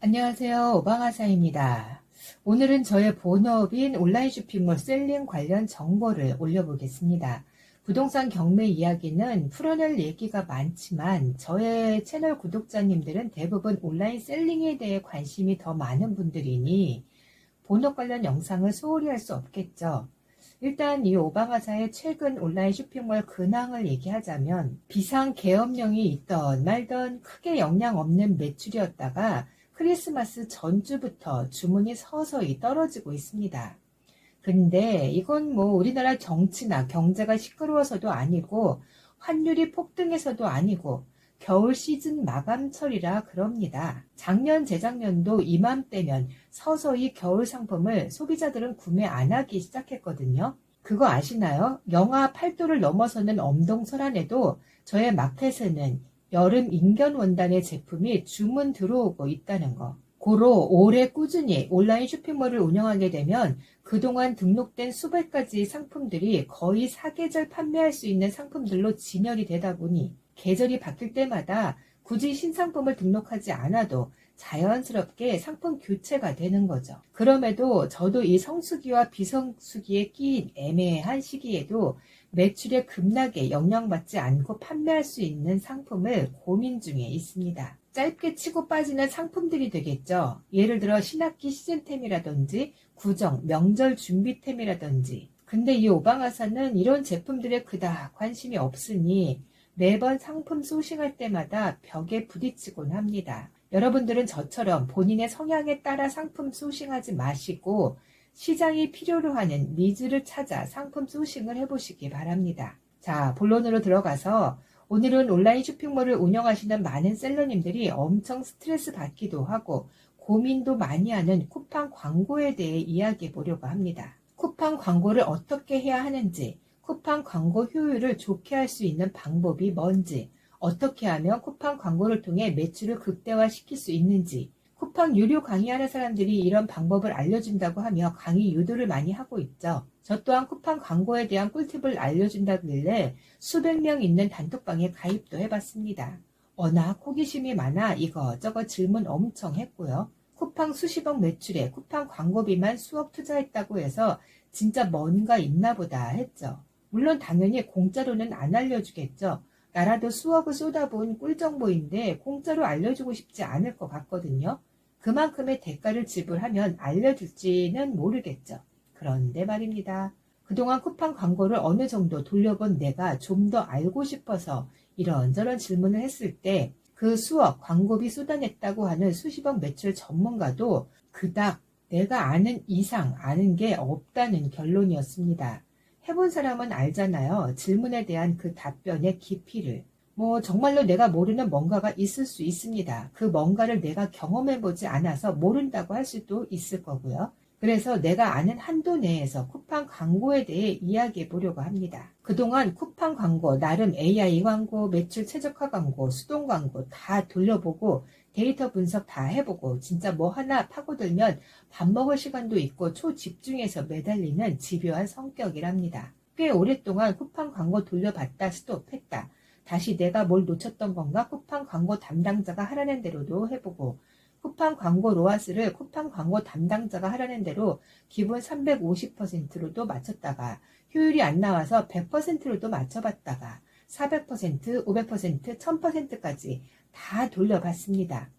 안녕하세요. 오방아사입니다. 오늘은 저의 본업인 온라인 쇼핑몰 셀링 관련 정보를 올려보겠습니다. 부동산 경매 이야기는 풀어낼 얘기가 많지만 저의 채널 구독자님들은 대부분 온라인 셀링에 대해 관심이 더 많은 분들이니 본업 관련 영상을 소홀히 할 수 없겠죠. 일단 이 오방아사의 최근 온라인 쇼핑몰 근황을 얘기하자면 비상계엄령이 있던 말던 크게 영향 없는 매출이었다가 크리스마스 전주부터 주문이 서서히 떨어지고 있습니다. 근데 이건 뭐 우리나라 정치나 경제가 시끄러워서도 아니고 환율이 폭등해서도 아니고 겨울 시즌 마감철이라 그럽니다. 작년, 재작년도 이맘때면 서서히 겨울 상품을 소비자들은 구매 안 하기 시작했거든요. 그거 아시나요? 영하 8도를 넘어서는 엄동설안에도 저의 마켓에는 여름 인견 원단의 제품이 주문 들어오고 있다는 거. 고로 올해 꾸준히 온라인 쇼핑몰을 운영하게 되면 그동안 등록된 수백 가지 상품들이 거의 사계절 판매할 수 있는 상품들로 진열이 되다 보니 계절이 바뀔 때마다 굳이 신상품을 등록하지 않아도 자연스럽게 상품 교체가 되는 거죠. 그럼에도 저도 이 성수기와 비성수기에 끼인 애매한 시기에도 매출에 급락에 영향받지 않고 판매할 수 있는 상품을 고민 중에 있습니다. 짧게 치고 빠지는 상품들이 되겠죠. 예를 들어 신학기 시즌템이라든지 구정, 명절 준비템이라든지. 근데 이 오방아사는 이런 제품들에 그닥 관심이 없으니 매번 상품 소싱할 때마다 벽에 부딪히곤 합니다. 여러분들은 저처럼 본인의 성향에 따라 상품 소싱하지 마시고 시장이 필요로 하는 니즈를 찾아 상품 소싱을 해보시기 바랍니다. 자, 본론으로 들어가서 오늘은 온라인 쇼핑몰을 운영하시는 많은 셀러님들이 엄청 스트레스 받기도 하고 고민도 많이 하는 쿠팡 광고에 대해 이야기해 보려고 합니다. 쿠팡 광고를 어떻게 해야 하는지, 쿠팡 광고 효율을 좋게 할 수 있는 방법이 뭔지, 어떻게 하면 쿠팡 광고를 통해 매출을 극대화시킬 수 있는지, 쿠팡 유료 강의하는 사람들이 이런 방법을 알려준다고 하며 강의 유도를 많이 하고 있죠. 저 또한 쿠팡 광고에 대한 꿀팁을 알려준다길래 수백 명 있는 단톡방에 가입도 해봤습니다. 워낙 호기심이 많아 이것저것 질문 엄청 했고요. 쿠팡 수십억 매출에 쿠팡 광고비만 수억 투자했다고 해서 진짜 뭔가 있나 보다 했죠. 물론 당연히 공짜로는 안 알려주겠죠. 나라도 수억을 쏟아부은 꿀정보인데 공짜로 알려주고 싶지 않을 것 같거든요. 그만큼의 대가를 지불하면 알려줄지는 모르겠죠. 그런데 말입니다. 그동안 쿠팡 광고를 어느 정도 돌려본 내가 좀 더 알고 싶어서 이런저런 질문을 했을 때 그 수억 광고비 쏟아냈다고 하는 수십억 매출 전문가도 그닥 내가 아는 이상 아는 게 없다는 결론이었습니다. 해본 사람은 알잖아요. 질문에 대한 그 답변의 깊이를. 정말로 내가 모르는 뭔가가 있을 수 있습니다. 그 뭔가를 내가 경험해보지 않아서 모른다고 할 수도 있을 거고요. 그래서 내가 아는 한도 내에서 쿠팡 광고에 대해 이야기해 보려고 합니다. 그동안 쿠팡 광고, 나름 AI 광고, 매출 최적화 광고, 수동 광고 다 돌려보고 데이터 분석 다 해보고 진짜 뭐 하나 파고들면 밥 먹을 시간도 있고 초집중해서 매달리는 집요한 성격이랍니다. 꽤 오랫동안 쿠팡 광고 돌려봤다 스톱했다. 다시 내가 뭘 놓쳤던 건가 쿠팡 광고 담당자가 하라는 대로도 해보고 쿠팡 광고 로아스를 쿠팡 광고 담당자가 하라는 대로 기본 350%로도 맞췄다가 효율이 안 나와서 100%로도 맞춰봤다가 400%, 500%, 1000%까지 다 돌려봤습니다.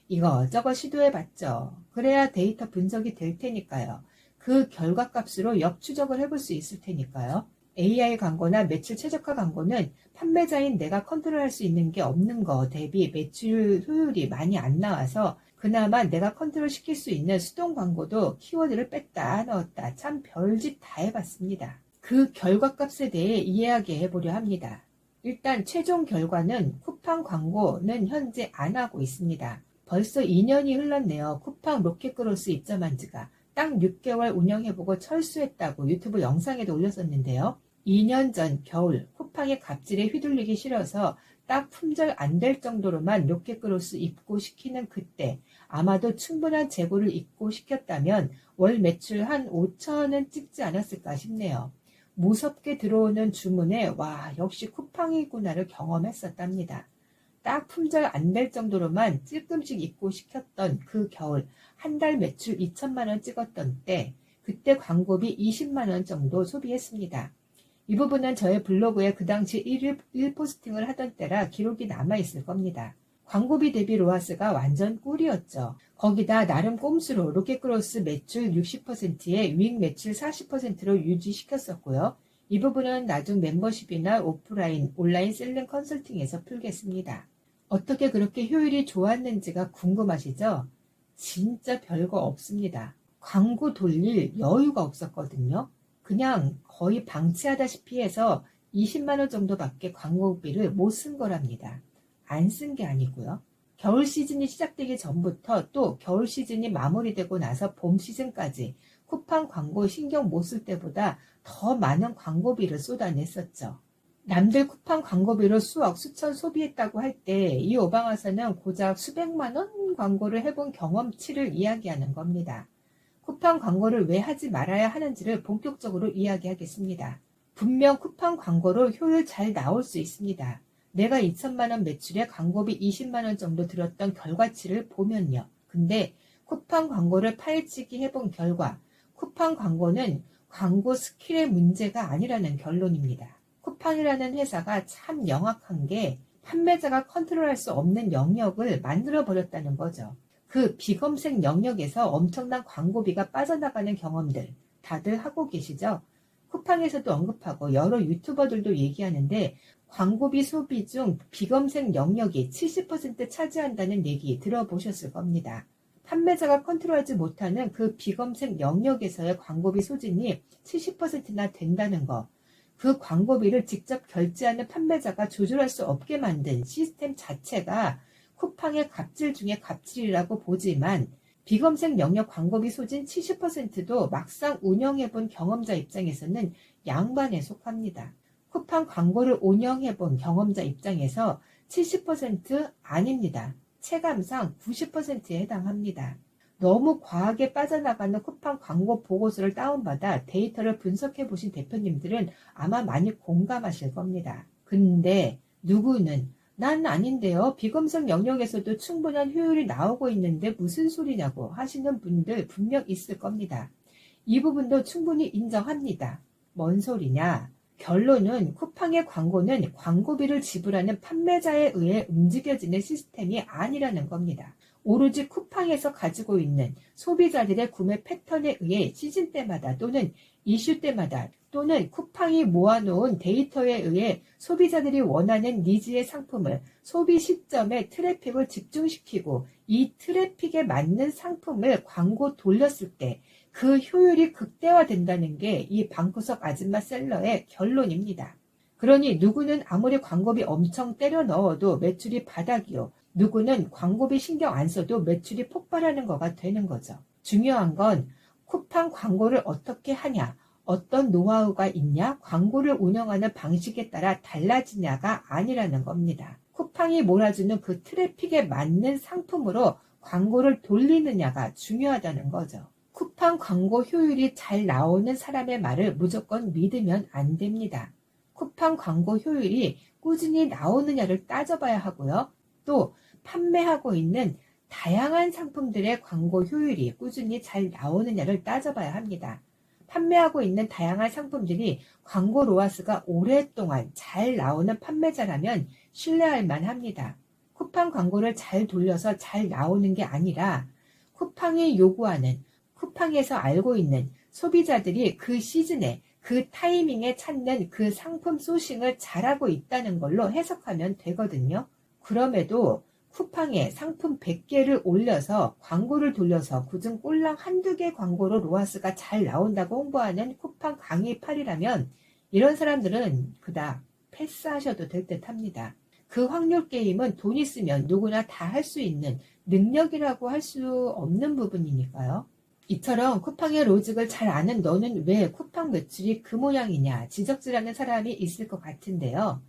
이거저거 시도해봤죠. 그래야 데이터 분석이 될 테니까요. 그 결과값으로 역추적을 해볼 수 있을 테니까요. AI 광고나 매출 최적화 광고는 판매자인 내가 컨트롤할 수 있는 게 없는 거 대비 매출 효율이 많이 안 나와서 그나마 내가 컨트롤 시킬 수 있는 수동 광고도 키워드를 뺐다 넣었다 참 별짓 다 해봤습니다. 그 결과값에 대해 이야기해 보려 합니다. 일단 최종 결과는 쿠팡 광고는 현재 안 하고 있습니다. 벌써 2년이 흘렀네요. 쿠팡 로켓크로스 입점한 지가. 딱 6개월 운영해보고 철수했다고 유튜브 영상에도 올렸었는데요. 2년 전 겨울 쿠팡의 갑질에 휘둘리기 싫어서 딱 품절 안 될 정도로만 로켓크로스 입고시키는 그때 아마도 충분한 재고를 입고시켰다면 월 매출 한 5천은 찍지 않았을까 싶네요. 무섭게 들어오는 주문에 와 역시 쿠팡이구나를 경험했었답니다. 딱 품절 안 될 정도로만 찔끔씩 입고 시켰던 그 겨울 한 달 매출 2천만 원 찍었던 때 그때 광고비 20만 원 정도 소비했습니다. 이 부분은 저의 블로그에 그 당시 1 포스팅을 하던 때라 기록이 남아있을 겁니다. 광고비 대비 로하스가 완전 꿀이었죠. 거기다 나름 꼼수로 로켓크로스 매출 60%에 윙 매출 40%로 유지시켰었고요. 이 부분은 나중 멤버십이나 오프라인, 온라인 셀링 컨설팅에서 풀겠습니다. 어떻게 그렇게 효율이 좋았는지가 궁금하시죠? 진짜 별거 없습니다. 광고 돌릴 여유가 없었거든요. 그냥 거의 방치하다시피 해서 20만 원 정도밖에 광고비를 못 쓴 거랍니다. 안 쓴 게 아니고요. 겨울 시즌이 시작되기 전부터 또 겨울 시즌이 마무리되고 나서 봄 시즌까지 쿠팡 광고 신경 못 쓸 때보다 더 많은 광고비를 쏟아냈었죠. 남들 쿠팡 광고비로 수억, 수천 소비했다고 할 때 이 오방화사는 고작 수백만 원 광고를 해본 경험치를 이야기하는 겁니다. 쿠팡 광고를 왜 하지 말아야 하는지를 본격적으로 이야기하겠습니다. 분명 쿠팡 광고로 효율 잘 나올 수 있습니다. 내가 2천만 원 매출에 광고비 20만 원 정도 들었던 결과치를 보면요. 근데 쿠팡 광고를 파헤치기 해본 결과 쿠팡 광고는 광고 스킬의 문제가 아니라는 결론입니다. 쿠팡이라는 회사가 참 영악한 게 판매자가 컨트롤할 수 없는 영역을 만들어버렸다는 거죠. 그 비검색 영역에서 엄청난 광고비가 빠져나가는 경험들 다들 하고 계시죠? 쿠팡에서도 언급하고 여러 유튜버들도 얘기하는데 광고비 소비 중 비검색 영역이 70% 차지한다는 얘기 들어보셨을 겁니다. 판매자가 컨트롤하지 못하는 그 비검색 영역에서의 광고비 소진이 70%나 된다는 거. 그 광고비를 직접 결제하는 판매자가 조절할 수 없게 만든 시스템 자체가 쿠팡의 갑질 중에 갑질이라고 보지만 비검색 영역 광고비 소진 70%도 막상 운영해본 경험자 입장에서는 양반에 속합니다. 쿠팡 광고를 운영해본 경험자 입장에서 70% 아닙니다. 체감상 90%에 해당합니다. 너무 과하게 빠져나가는 쿠팡 광고 보고서를 다운받아 데이터를 분석해 보신 대표님들은 아마 많이 공감하실 겁니다. 근데 누구는 난 아닌데요. 비검색 영역에서도 충분한 효율이 나오고 있는데 무슨 소리냐고 하시는 분들 분명 있을 겁니다. 이 부분도 충분히 인정합니다. 뭔 소리냐? 결론은 쿠팡의 광고는 광고비를 지불하는 판매자에 의해 움직여지는 시스템이 아니라는 겁니다. 오로지 쿠팡에서 가지고 있는 소비자들의 구매 패턴에 의해 시즌 때마다 또는 이슈 때마다 또는 쿠팡이 모아놓은 데이터에 의해 소비자들이 원하는 니즈의 상품을 소비 시점에 트래픽을 집중시키고 이 트래픽에 맞는 상품을 광고 돌렸을 때 그 효율이 극대화된다는 게 이 방구석 아줌마 셀러의 결론입니다. 그러니 누구는 아무리 광고비 엄청 때려 넣어도 매출이 바닥이요. 누구는 광고비 신경 안 써도 매출이 폭발하는 거가 되는 거죠. 중요한 건 쿠팡 광고를 어떻게 하냐, 어떤 노하우가 있냐, 광고를 운영하는 방식에 따라 달라지냐가 아니라는 겁니다. 쿠팡이 몰아주는 그 트래픽에 맞는 상품으로 광고를 돌리느냐가 중요하다는 거죠. 쿠팡 광고 효율이 잘 나오는 사람의 말을 무조건 믿으면 안 됩니다. 쿠팡 광고 효율이 꾸준히 나오느냐를 따져봐야 하고요. 또 판매하고 있는 다양한 상품들의 광고 효율이 꾸준히 잘 나오느냐를 따져봐야 합니다. 판매하고 있는 다양한 상품들이 광고 로하스가 오랫동안 잘 나오는 판매자라면 신뢰할 만합니다. 쿠팡 광고를 잘 돌려서 잘 나오는 게 아니라 쿠팡이 요구하는, 쿠팡에서 알고 있는 소비자들이 그 시즌에 그 타이밍에 찾는 그 상품 소싱을 잘하고 있다는 걸로 해석하면 되거든요. 그럼에도 쿠팡에 상품 100개를 올려서 광고를 돌려서 그중 꼴랑 한두 개 광고로 로하스가 잘 나온다고 홍보하는 쿠팡 강의팔이라면 이런 사람들은 그닥 패스하셔도 될 듯 합니다. 그 확률 게임은 돈 있으면 누구나 다 할 수 있는 능력이라고 할 수 없는 부분이니까요. 이처럼 쿠팡의 로직을 잘 아는 너는 왜 쿠팡 매출이 그 모양이냐 지적질하는 사람이 있을 것 같은데요.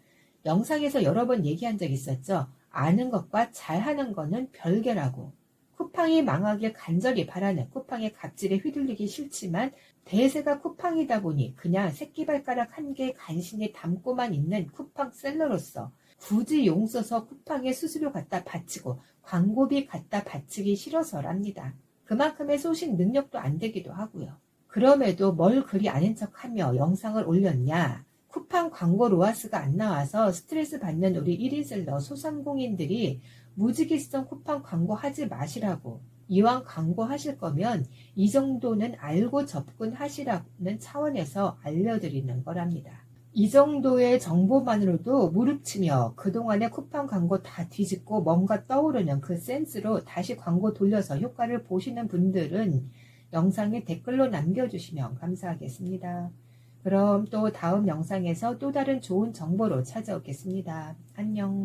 영상에서 여러 번 얘기한 적 있었죠. 아는 것과 잘하는 거는 별개라고. 쿠팡이 망하길 간절히 바라는 쿠팡의 갑질에 휘둘리기 싫지만 대세가 쿠팡이다 보니 그냥 새끼발가락 한 개 간신히 담고만 있는 쿠팡 셀러로서 굳이 용 써서 쿠팡에 수수료 갖다 바치고 광고비 갖다 바치기 싫어서랍니다. 그만큼의 소식 능력도 안 되기도 하고요. 그럼에도 뭘 그리 아는 척하며 영상을 올렸냐? 쿠팡 광고 로아스가 안 나와서 스트레스 받는 우리 1인셀러 소상공인들이 무지개성 쿠팡 광고 하지 마시라고, 이왕 광고 하실 거면 이 정도는 알고 접근하시라는 차원에서 알려드리는 거랍니다. 이 정도의 정보만으로도 무릎치며 그동안의 쿠팡 광고 다 뒤집고 뭔가 떠오르는 그 센스로 다시 광고 돌려서 효과를 보시는 분들은 영상에 댓글로 남겨주시면 감사하겠습니다. 그럼 또 다음 영상에서 또 다른 좋은 정보로 찾아오겠습니다. 안녕.